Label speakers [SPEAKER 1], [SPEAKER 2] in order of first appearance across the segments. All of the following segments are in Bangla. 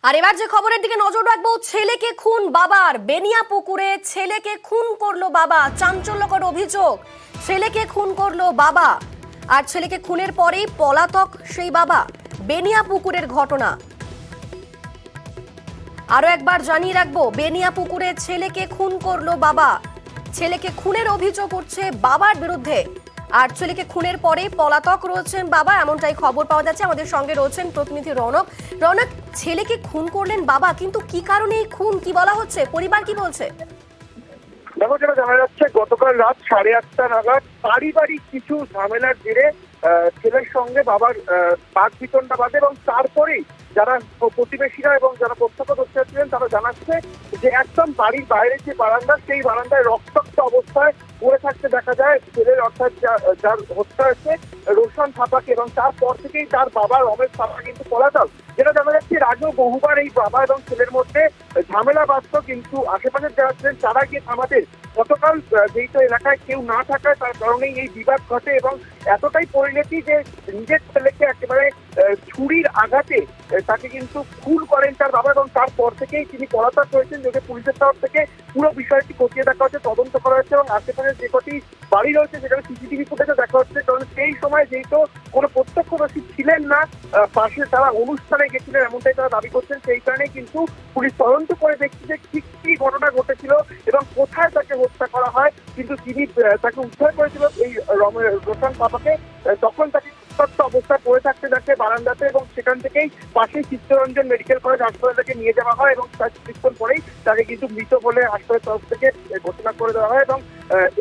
[SPEAKER 1] আর এবার যে খবরের দিকে নজর রাখবো, ছেলেকে খুন বাবার। বেনিয়াপুকুরে ছেলেকে খুন করলো বাবা, চাঞ্চল্যকর অভিযোগ। ছেলেকে খুন করলো বাবা, আর ছেলেকে খুনের পরেই পলাতক সেই বাবা। বেনিয়াপুকুরের ঘটনা আরো একবার জানিয়ে রাখবো, বেনিয়াপুকুরে ছেলেকে খুন করলো বাবা। ছেলেকে খুনের অভিযোগ উঠছে বাবার বিরুদ্ধে, আর ছেলেকে খুনের পরেই পলাতক রয়েছেন বাবা, এমনটাই খবর পাওয়া যাচ্ছে। আমাদের সঙ্গে রয়েছেন প্রতিনিধি রৌনক। রৌনক, ছেলেকে খুন করলেন বাবা, কিন্তু কি কারণে এই খুন, কি বলা হচ্ছে, পরিবার কি বলছে?
[SPEAKER 2] দেখো, যেটা জানা যাচ্ছে গতকাল রাত 8:30 নাগাদ পারিবারিক কিছু ঝামেলার জেরে ছেলের সঙ্গে বাবার বাক বিতণ্ডা বাঁধে, এবং তারপরেই যারা প্রতিবেশীরা এবং যারা প্রত্যক্ষদর্শী ছিলেন তারা জানাচ্ছে যে একদম বাড়ির বাইরে যে বারান্দা, সেই বারান্দায় রক্তাক্ত অবস্থায় পড়ে থাকতে দেখা যায় ছেলের, অর্থাৎ যার হত্যা হয়েছে রোশন থাপাকে, এবং তারপর থেকেই তার বাবা রমেশ থাপা কিন্তু পলাতক। যেটা জানা যাচ্ছে এর আগেও বহুবার এই বাবা এবং ছেলের মধ্যে ঝামেলা বাঁধত, কিন্তু আশেপাশের যারা ছিলেন তারা গিয়ে থামাতে গতকাল যেহেতু এলাকায় কেউ না থাকায় তার কারণেই এই বিবাদ ঘটে, এবং এতটাই পরিণতি যে নিজের ছেলেকে একেবারে ছুরির আঘাতে তাকে কিন্তু খুন করেন তার বাবা, এবং তারপর থেকেই তিনি পলাতক হয়েছেন। যদি পুলিশের তরফ থেকে পুরো বিষয়টি খতিয়ে দেখা হচ্ছে, তদন্ত করা হচ্ছে, এবং আশেপাশে যে কটি বাড়ি রয়েছে সেখানে সিসিটিভি ফুটেজে দেখা হচ্ছে। কারণ সেই সময় যেহেতু কোনো প্রত্যক্ষদর্শী ছিলেন না, পাশে তারা অনুষ্ঠানে গেছিলেন এমনটাই তারা দাবি করছেন, সেই কারণেই কিন্তু পুলিশ তদন্ত করে দেখছে যে ঠিক কি ঘটনা ঘটেছিল এবং কোথায় তাকে হত্যা করা হয়। কিন্তু তিনি তাকে উদ্ধার করেছিল এই রোশন পাপাকে, তখন তাকে উত্তপ্ত অবস্থায় পড়ে থাকতে দেখে বারান্দাতে, এবং সেখান থেকেই পাশেই চিত্তরঞ্জন মেডিকেল কলেজ হাসপাতালে নিয়ে যাওয়া হয়, এবং তার কিছুক্ষণ পরেই তাকে কিন্তু মৃত বলে হাসপাতালের তরফ থেকে ঘোষণা করে দেওয়া হয়। এবং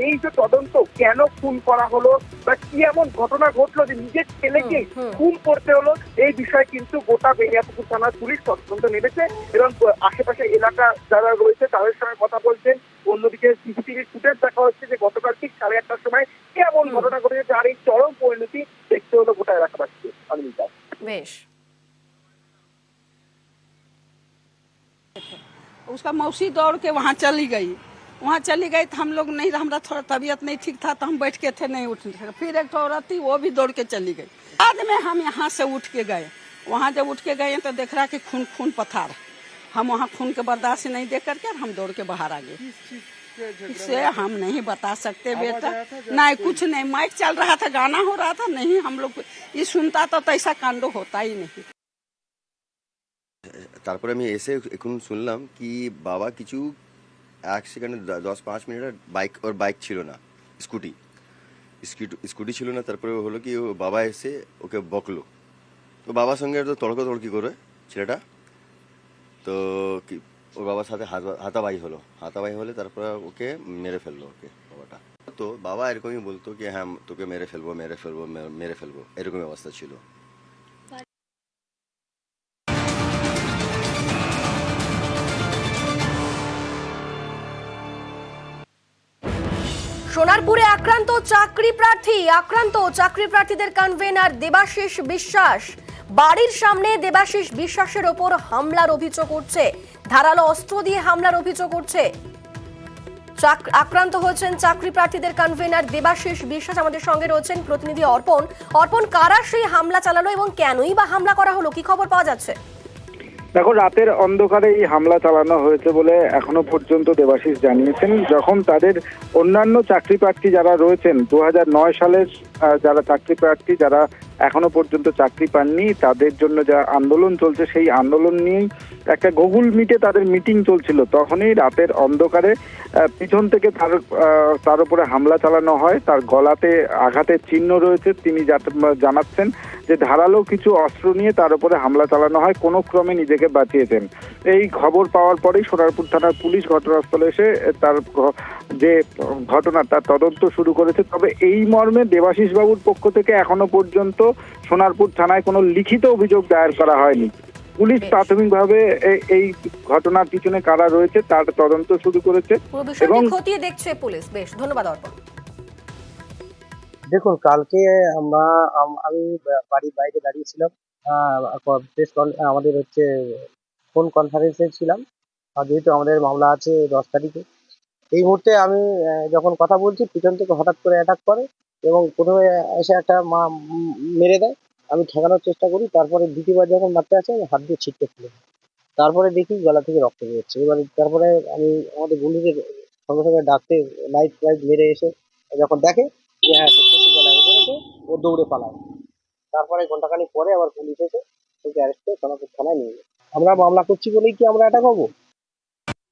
[SPEAKER 2] এই যে তদন্ত, কেন খুন করা হলো বা কি এমন ঘটনা ঘটলো যে নিজের ছেলেকে খুন করতে হলো, এই বিষয়ে কিন্তু গোটা বেনিয়াপুকুর থানার পুলিশ তদন্ত নেমেছে, এবং আশেপাশে এলাকা যারা রয়েছে তাদের সঙ্গে কথা বলছেন। অন্যদিকে সিসিটিভি ফুটেজ দেখা হচ্ছে যে গতকাল ঠিক 8:30-টার সময় কি এমন ঘটনা ঘটেছে যার এই চরম পরিণতি দেখতে হলো গোটা এলাকাবাসীকে।
[SPEAKER 1] বেশ।
[SPEAKER 3] उसका मौसी दौड़ के वहाँ चली गई। तो हम लोग नहीं, हमारा थोड़ा तबीयत नहीं ठीक था तो हम बैठ के थे, नहीं उठ सके। फिर एक औरत थी, वो भी दौड़ के चली गई। बाद में हम यहाँ से उठ के गए। वहाँ जब उठ के गए तो देख रहा कि खून खून पथार। हम वहाँ खून के बर्दाश्त नहीं दे करके हम दौड़ के बाहर आ गए। इससे हम नहीं बता सकते बेटा, नहीं कुछ नहीं, माइक चल रहा था, गाना हो रहा था, नहीं हम लोग ये सुनता तो ऐसा कांड होता ही नहीं।
[SPEAKER 4] তারপরে আমি এসে এখন শুনলাম কি বাবা কিছু 1 সেকেন্ডে 10-5 মিনিটের বাইক ছিল না, স্কুটি ছিল না। তারপরে হলো কি ও বাবা এসে ওকে বকলো, তো বাবার সঙ্গে তো তর্কি করে ছেলেটা, তো কি ওর বাবার সাথে হাতাবাই হলে তারপরে ওকে মেরে ফেললো, ওকে বাবাটা। তো বাবা এরকমই বলতো কি হ্যাঁ তোকে মেরে ফেলবো এরকমই অবস্থা ছিল।
[SPEAKER 1] সোনারপুরে আক্রান্ত চাকরি প্রার্থীদের কনভেনার দেবাশিস বিশ্বাস। বাড়ির সামনে দেবাশিস বিশ্বাসের ওপর হামলার অভিযোগ উঠছে, ধারালো অস্ত্র দিয়ে হামলার অভিযোগ উঠছে। আক্রান্ত হয়েছেন চাকরি প্রার্থীদের কনভেনার দেবাশিস বিশ্বাস। আমাদের সঙ্গে রয়েছেন প্রতিনিধি অর্পণ। কারা সেই হামলা চালালো এবং কেনই বা হামলা করা হলো, কি খবর পাওয়া যাচ্ছে?
[SPEAKER 5] দেখো, রাতের অন্ধকারে এই হামলা চালানো হয়েছে বলে এখনো পর্যন্ত দেবাশিস জানিয়েছেন। যখন তাদের অন্যান্য চাকরি প্রার্থী যারা রয়েছেন 2009 সালের যারা চাকরি প্রার্থী যারা এখনো পর্যন্ত চাকরি পাননি, তাদের জন্য যা আন্দোলন চলছে সেই আন্দোলন নিয়েই একটা গুগল মিটে তাদের মিটিং চলছিল, তখনই রাতের অন্ধকারে পিছন থেকে তার উপরে হামলা চালানো হয়। তার গলাতে আঘাতের চিহ্ন রয়েছে। তিনি জানাচ্ছেন যে ধারালো কিছু অস্ত্র নিয়ে তার উপরে হামলা চালানো হয়, কোনো ক্রমে নিজেকে বাঁচিয়েছেন। এই খবর পাওয়ার পরেই সোনারপুর থানার পুলিশ ঘটনাস্থলে এসে তার যে ঘটনা তার তদন্ত শুরু করেছে। তবে এই মর্মে দেবাশিস বাবুর পক্ষ থেকে এখনো পর্যন্ত সোনারপুর থানায় কোনো লিখিত অভিযোগ দায়ের করা হয়নি। পুলিশ প্রাথমিকভাবে এই ঘটনার পিছনে কারা রয়েছে তার তদন্ত শুরু করেছে
[SPEAKER 1] এবং খতিয়ে দেখছে পুলিশ। বেশ, ধন্যবাদ অর্পণ।
[SPEAKER 6] দেখুন, কালকে আমি বাড়ির বাইরে দাঁড়িয়েছিলাম, আমাদের ফোন কনফারেন্সে ছিলাম। আর যেহেতু আমাদের মামলা আছে 10 তারিখে, এই মুহূর্তে আমি যখন কথা বলছি পিছন থেকে হঠাৎ করে অ্যাটাক করে এবং প্রথমে এসে একটা মেরে দেয়। আমি ঠেকানোর চেষ্টা করি, তারপরে দ্বিতীয়বার যখন মারতে আসে আমি হাত দিয়ে ছিটকে ফেলি। তারপরে দেখি গলা থেকে রক্ত বেরোচ্ছে। এবার তারপরে আমি আমাদের বন্ধুদের সঙ্গে সঙ্গে ডাকতে লাইট ফাইট মেরে এসে যখন দেখে যে হ্যাঁ সত্যি গলায় করেছে, ও দৌড়ে পালায়। তারপরে ঘন্টাখানিক পরে আবার পুলিশ এসে ওকে অ্যারেস্ট করে সোনাপুর থানায় নিয়ে যায়। আমরা মামলা করছি বলেই কি আমরা অ্যাটাক হবো?